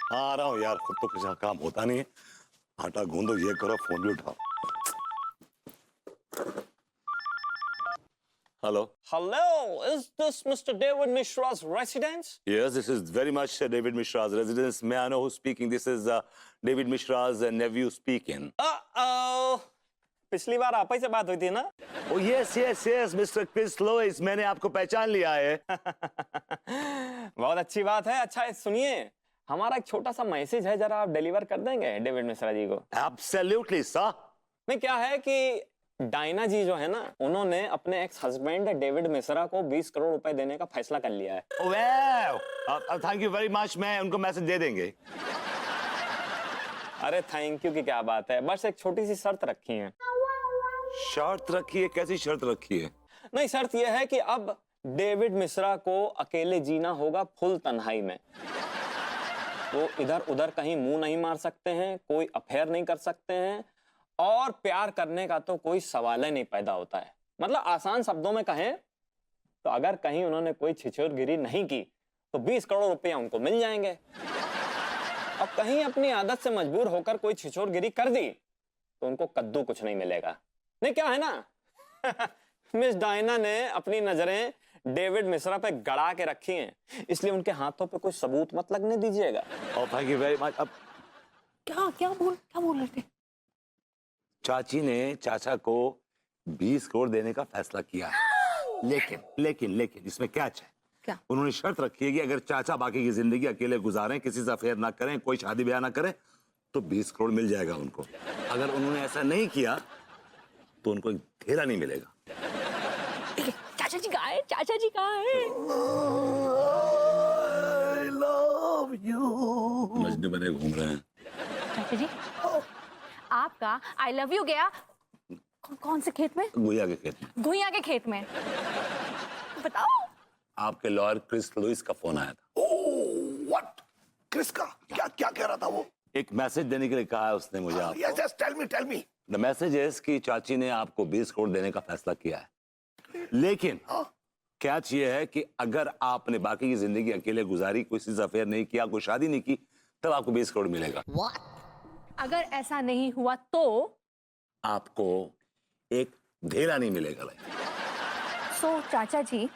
हाँ आ रहा हूँ यार, खुद तो कुछ काम होता नहीं है। आटा गूंदो, ये करो, फोन भी उठाओ। Hello. Hello, is this Mr. David Mishra's residence? Yes, this is very much David Mishra's residence. May I know who's speaking? This is David Mishra's nephew speaking. Uh-oh. पिछली बार आप ही से बात हुई थी ना? Oh yes, yes, yes, Mr. Chris Lois, मैंने आपको पहचान लिया है। बहुत अच्छी बात है। अच्छा सुनिए, हमारा एक छोटा सा मैसेज है, जरा आप डिलीवर कर देंगे डेविड मिश्रा जी को? Absolutely, sir. नहीं, क्या है कि डायना जी जो है ना, उन्होंने अपने एक्स हस्बैंड डेविड मिश्रा को 20 करोड़ रुपए देने का फैसला कर लिया है। Wow, thank you very much, मैं उनको मैसेज दे देंगे। अरे थैंक यू की क्या बात है, बस एक छोटी सी शर्त रखी है। शर्त रखी है? कैसी शर्त रखी है? नहीं, शर्त यह है कि अब डेविड मिश्रा को अकेले जीना होगा, फुल तन्हाई में। वो इधर उधर कहीं मुंह नहीं मार सकते हैं, कोई अफेयर नहीं कर सकते हैं, और प्यार करने का तो कोई सवाल ही नहीं पैदा होता है। मतलब आसान शब्दों में कहें तो अगर कहीं उन्होंने कोई छिछोरगिरी नहीं की तो 20 करोड़ रुपया उनको मिल जाएंगे। अब कहीं अपनी आदत से मजबूर होकर कोई छिछोरगिरी कर दी तो उनको कद्दू कुछ नहीं मिलेगा। नहीं, क्या है ना मिस डायना ने अपनी नजरें डेविड मिश्रा पे गड़ा के रखी हैं, इसलिए उनके हाथों पे कोई सबूत मत लगने दीजिएगा। Oh, thank you very much. अब क्या बोल रहे थे? चाची ने चाचा को 20 करोड़ देने का फैसला किया है। लेकिन इसमें कैच है। क्या? उन्होंने शर्त रखी है कि अगर चाचा बाकी की जिंदगी अकेले गुजारें, किसी से अफेयर ना करें, कोई शादी ब्याह ना करें, तो 20 करोड़ मिल जाएगा उनको। अगर उन्होंने ऐसा नहीं किया तो उनको एक धेरा नहीं मिलेगा। चाचा जी कहाँ है? I love you। मजनू बने घूम रहे हैं। चाचा जी, आपका आई लव यू गया कौन से खेत में? गुइया के खेत में। गुइया के खेत में। बताओ। आपके लॉयर क्रिस लुइस का फोन आया था। व्हाट? क्रिस का क्या कह रहा था वो? एक मैसेज देने के लिए कहा है उसने मुझे आपको। Yes, yes, tell me. The message is कि चाची ने आपको 20 करोड़ देने का फैसला किया है, लेकिन कैच ये है कि अगर आपने बाकी की जिंदगी अकेले गुजारी, कोई से अफेयर नहीं किया, कोई शादी नहीं की, तब आपको 20 करोड़ मिलेगा। अगर ऐसा नहीं हुआ तो आपको एक धेरा नहीं मिलेगा। सो चाचा जी,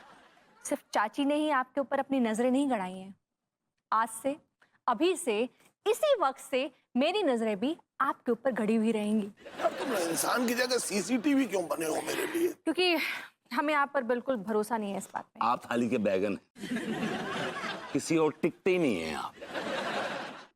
सिर्फ चाची ने ही आपके ऊपर अपनी नजरें नहीं गड़ाई हैं। आज से, अभी से, इसी वक्त से मेरी नजरें भी आपके ऊपर गड़ी हुई रहेंगी। यार तुम इंसान की जगह सीसीटीवी क्यों बने हो मेरे लिए? क्योंकि हमें आप पर बिल्कुल भरोसा नहीं है इस बात में। आप थाली के बैगन हैं। किसी और टिकते ही नहीं है आप।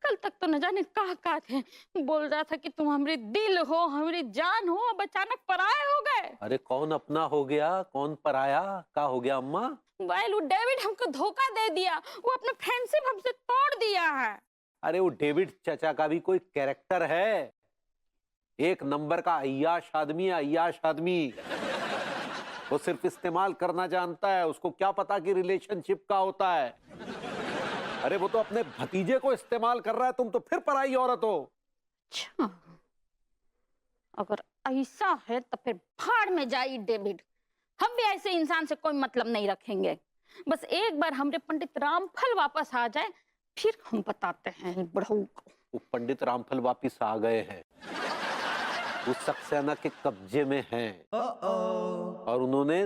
कल तक तो न जाने कहा थे, बोल रहा था कि तुम हमारी दिल हो, हमारी जान हो, अब अचानक पराये हो गए। अरे कौन अपना हो गया, कौन पराया? क्या हो गया अम्मा? वो डेविड हमको धोखा दे दिया, वो अपना फ्रेंडशिप हमसे तोड़ दिया है। अरे वो डेविड चाचा का भी कोई कैरेक्टर है? एक नंबर का अय्याश आदमी है, अय्याश आदमी। वो सिर्फ इस्तेमाल करना जानता है, उसको क्या पता कि रिलेशनशिप का होता है। अरे वो तो अपने भतीजे को इस्तेमाल कर रहा है, तुम तो फिर पराई औरत हो। अच्छा, अगर ऐसा है तो फिर भाड़ में जाइए डेविड। हम भी ऐसे इंसान से कोई मतलब नहीं रखेंगे। बस एक बार हमरे पंडित रामफल वापस आ जाए, फिर हम बताते हैं बड़हू को। वो पंडित रामफल वापिस आ गए हैं, वो सक्सेना के कब्जे में हैं। और उन्होंने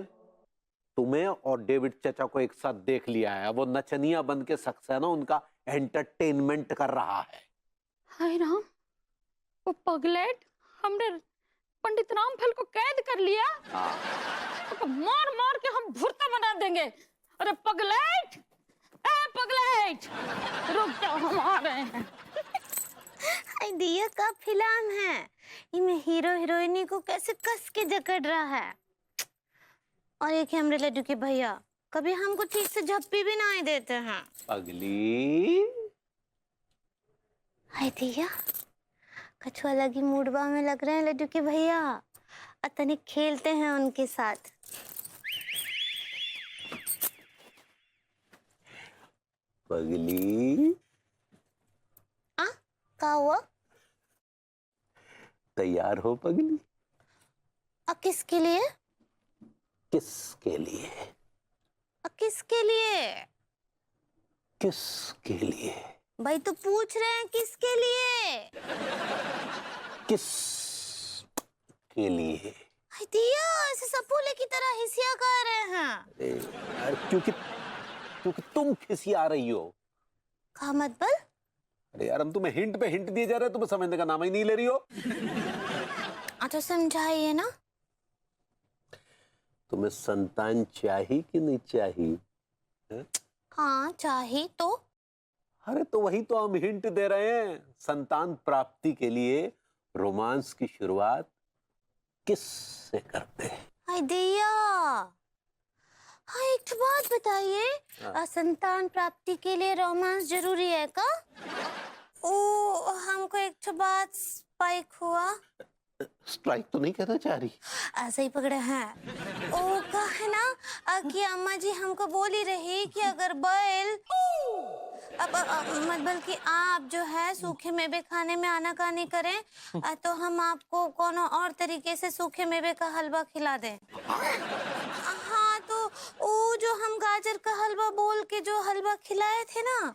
तुम्हें और डेविड चाचा को एक साथ देख लिया है। वो नचनिया बन के सक्सेना उनका एंटरटेनमेंट कर रहा है। हाय राम, वो पगलेट हमरे पंडित रामफल को कैद कर लिया। तो मार मार के हम भुर्ता बना देंगे। अरे पगलेट, पगलेट, रुक जाओ, हम आ रहे हैं। आइडिया का फिल्म है, इनमें हीरो हीरोइनी को कैसे कस के जकड़ रहा है। और एक हमरे लड्डू के भैया कभी हमको ठीक से झप्पी भी नहीं देते हैं। अगली आइडिया कछुआ लगी मूडवा में लग रहे हैं लड्डू के भैया, अतनिक खेलते हैं उनके साथ। पगली का हुआ? तैयार हो पगली? किसके लिए? किसके लिए? किसके लिए? किसके लिए? भाई तो पूछ रहे हैं किसके लिए? किस के लिए? हाय दिया, ऐसे सपूले की तरह हिसिया कर रहे हैं। अरे यार, क्योंकि तुम खिसिया रही हो। का मतलब? अरे यार, हम तुम्हें हिंट पे हिंट दिए जा रहे हैं, तुम्हें समझने का नाम ही नहीं ले रही हो। तो समझाइए ना। तुम्हें संतान चाहिए कि नहीं चाहिए? हाँ चाहिए तो। अरे तो वही तो हम हिंट दे रहे हैं। संतान प्राप्ति के लिए रोमांस की शुरुआत किस से करते हैं? हाय दिया, हाँ एक तो बात बताइए, संतान प्राप्ति के लिए रोमांस जरूरी है का? ओ हमको एक तो बात स्पाइक हुआ। स्ट्राइक तो नहीं कहना चाह रही? ऐसे ही पकड़े हैं। ओ का है ना कि अम्मा जी हमको बोली रही कि अगर बैल अब मतलब कि आप जो है सूखे मेवे खाने में आनाकानी करें तो हम आपको कोनो और तरीके से सूखे मेवे का हलवा खिला दें। हाँ तो वो जो हम गाजर का हलवा बोल के जो हलवा खिलाए थे ना,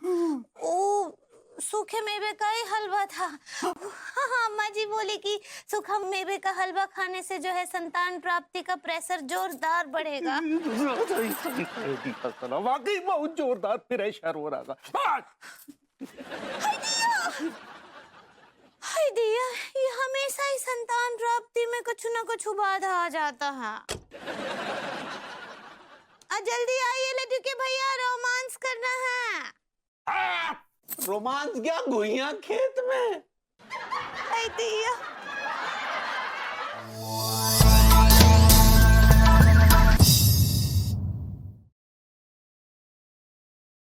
वो सूखे मेवे का ही हलवा था। हाँ अम्मा जी बोली कि सूखा मेवे का हलवा खाने से जो है संतान प्राप्ति का प्रेशर जोरदार बढ़ेगा। वाकई बहुत जोरदार प्रेशर हो रहा था। हाय दिया, ये हमेशा ही संतान प्राप्ति में कुछ ना कुछ बाधा आ जाता है। जल्दी आइए लड्डू के भैया, रोमांस करना है। रोमांस क्या, घुइयां खेत में? हाय दिया।